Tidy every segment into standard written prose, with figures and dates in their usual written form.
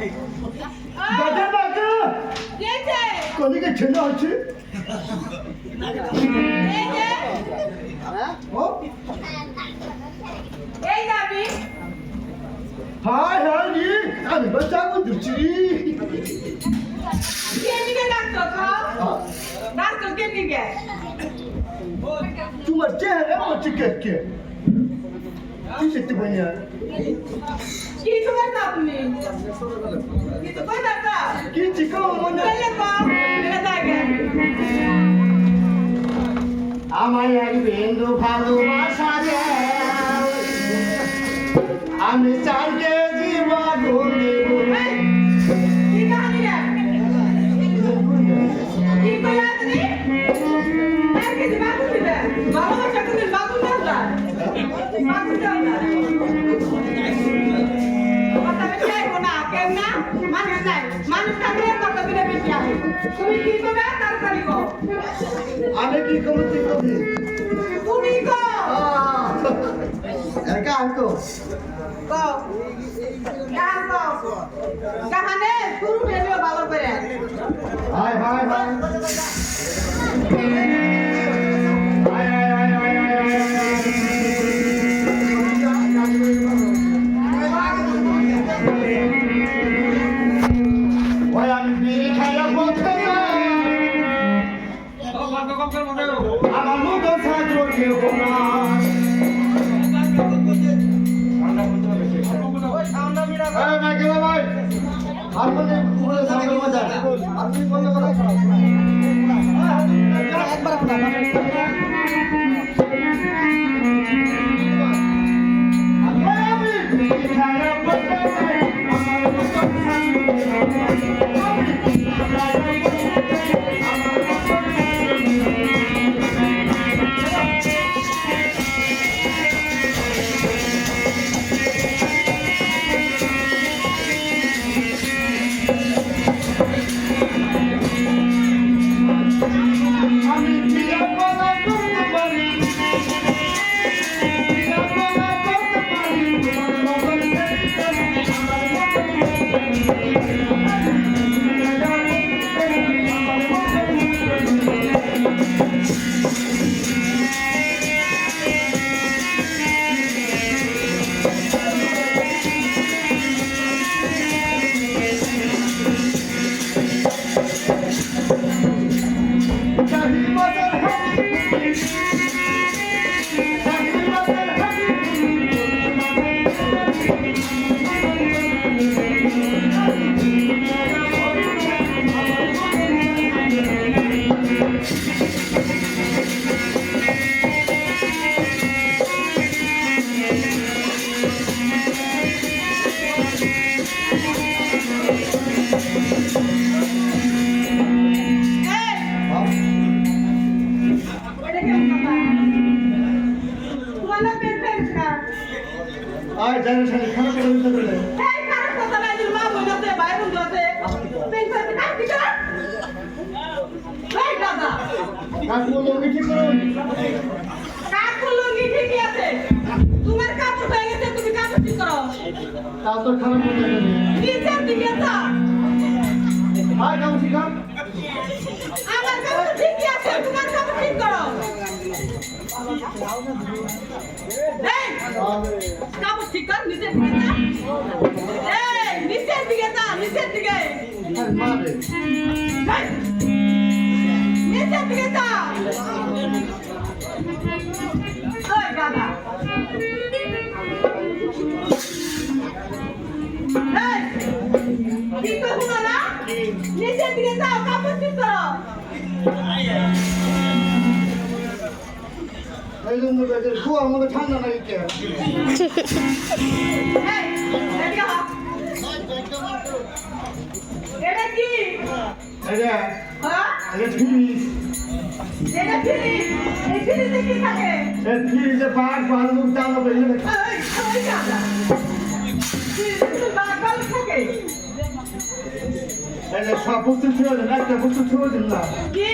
দাদা বাবা কোদিকে ছেলে আছে হাই হাই জি আমি বাচ্চা কো দিচ্ছি তোমার চেহারা হচ্ছে কে কি দেখতে পাই না কি চিকো মনে আমায় এক বিন্দু ভালোবাসা দাও আমি চাইকে জীবন দেব আমি কি কমে তুই কবি তুমি কো একা আনতো কো গান কো গানে শুরু হইলো ভালো করে হাই হাই হাই আমার মতো ছাত্র কেউ না ভাই আপনি পুরো সামনে মজা আপনি বন্ধ করো একবার আর জানেন সাথে খারাপ করে দিতে বলে এই খারাপ কথা নাই মা বইলাতে ভাই বন্ধু আছে পেনশন কাট দিছ এই দাদা কাকু লঙ্গি ঠিক করুন কাকু লঙ্গি ঠিকই আছে তোমার কাপড় হয়ে গেছে তুমি কাপড় ঠিক করো তা তো খারাপ করে দেবে নিচের দিকে যা আর কাম ঠিক কর আমার কাপড় ঠিকই আছে তোমার কাপড় ঠিক করো এই কাপড় ঠিক কর নিচের দিকে যা এই নিচের দিকে যা নিচের দিকে আর মারে নিচের দিকে যা ওই দাদা এই কি করবো না নিচের দিকে যাও কাপড় ঠিক করো এই জন্য বেদের খুব আমাকে ঠান্ডা লাগে কে এই এদিকে আ এটা কি এটা হ্যাঁ এটা ফ্রিজ এটা ফ্রিজ এই ফ্রিজে কি থাকে এই ফ্রিজে পাক বালু চালো বেলে ওই দাদা ফ্রিজে বাগাল থাকে এটা সব বস্তু ছিল না একটা বস্তু ছিল না কি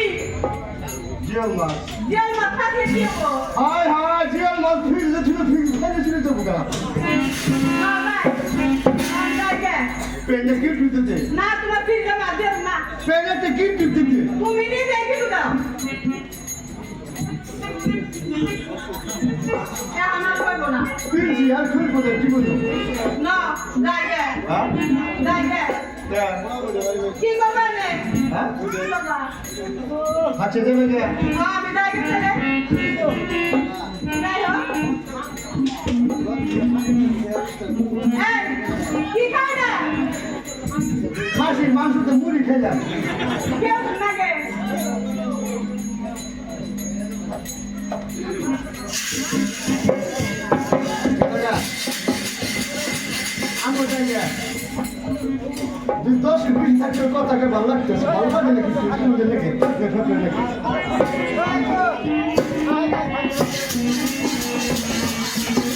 জিওল মাছ জল মাথা দিয়ে দিও হাই হাই জিওল মাছ ফ্রিজে ছিল ফ্রিজ ফেলে ছিল তো বুকা বাবা আন্দাজে পেনে কি দিতে না তোমার ফিরে মাঝে না পেনেতে কি দিতে তুমি নিজে কিছু দাও আমার কইব না পিনজি আর খুব বলে কি বলো না লাগে হ্যাঁ লাগে কি করবে রে হ্যাঁ কি করবা আচ্ছা দেবে কে আমি লাগে রে নাই হো এই কি খাই না খাসির মাংসতে মুড়ি খেলাম কেউ লাগে আমার জায়গা তুই 10-20 টাকার কথাকে ভালো লাগতেছে ভালো লাগে নাকি তুই লেখে লেখে